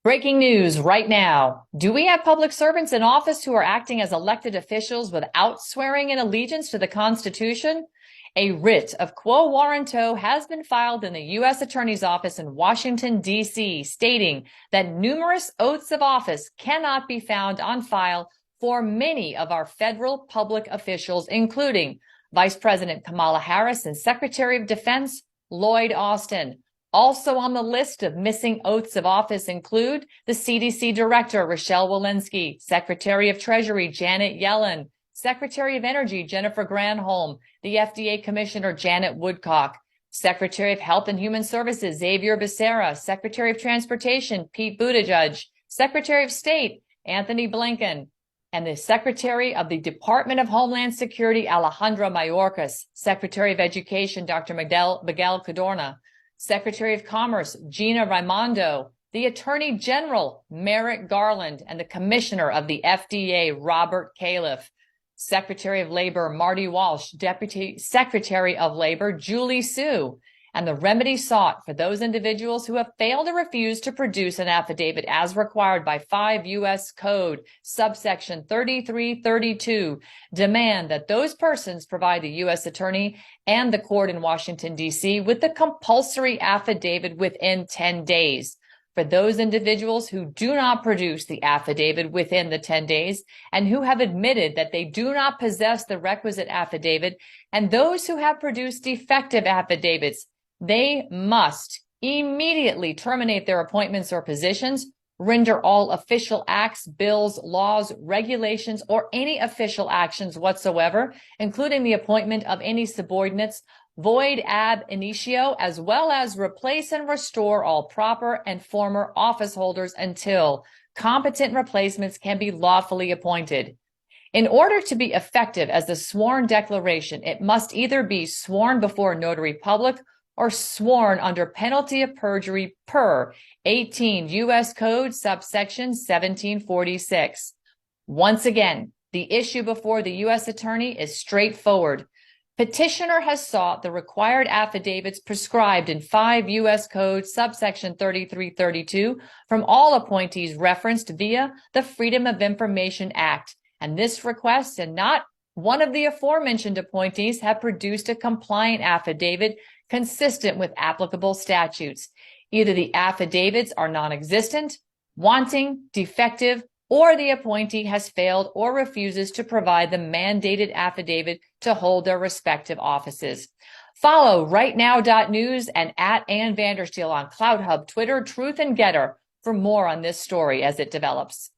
Breaking news right now. Do we have public servants in office who are acting as elected officials without swearing in allegiance to the Constitution? A writ of quo warranto has been filed in the U.S. Attorney's Office in Washington, D.C., stating that numerous oaths of office cannot be found on file for many of our federal public officials, including Vice President Kamala Harris and Secretary of Defense Lloyd Austin. Also on the list of missing oaths of office include the CDC Director, Rochelle Walensky, Secretary of Treasury, Janet Yellen, Secretary of Energy, Jennifer Granholm, the FDA Commissioner, Janet Woodcock, Secretary of Health and Human Services, Xavier Becerra, Secretary of Transportation, Pete Buttigieg, Secretary of State, Anthony Blinken, and the Secretary of the Department of Homeland Security, Alejandro Mayorkas, Secretary of Education, Dr. Miguel Cadorna, Secretary of Commerce, Gina Raimondo, the Attorney General, Merrick Garland, and the Commissioner of the FDA, Robert Califf, Secretary of Labor, Marty Walsh, Deputy Secretary of Labor, Julie Su, and the remedy sought for those individuals who have failed or refused to produce an affidavit as required by 5 U.S. Code, subsection 3332, demand that those persons provide the U.S. Attorney and the court in Washington, D.C. with the compulsory affidavit within 10 days. For those individuals who do not produce the affidavit within the 10 days and who have admitted that they do not possess the requisite affidavit, and those who have produced defective affidavits, they must immediately terminate their appointments or positions, render all official acts, bills, laws, regulations, or any official actions whatsoever, including the appointment of any subordinates, void ab initio, as well as replace and restore all proper and former office holders until competent replacements can be lawfully appointed. In order to be effective as the sworn declaration, it must either be sworn before a notary public or sworn under penalty of perjury per 18 U.S. Code subsection 1746. Once again, the issue before the U.S. Attorney is straightforward. Petitioner has sought the required affidavits prescribed in 5 U.S. Code subsection 3332 from all appointees referenced via the Freedom of Information Act, and this request and not one of the aforementioned appointees have produced a compliant affidavit consistent with applicable statutes. Either the affidavits are non-existent, wanting, defective, or the appointee has failed or refuses to provide the mandated affidavit to hold their respective offices. Follow rightnow.news and at Ann Vandersteel on CloutHub, Twitter, Truth, and Getter for more on this story as it develops.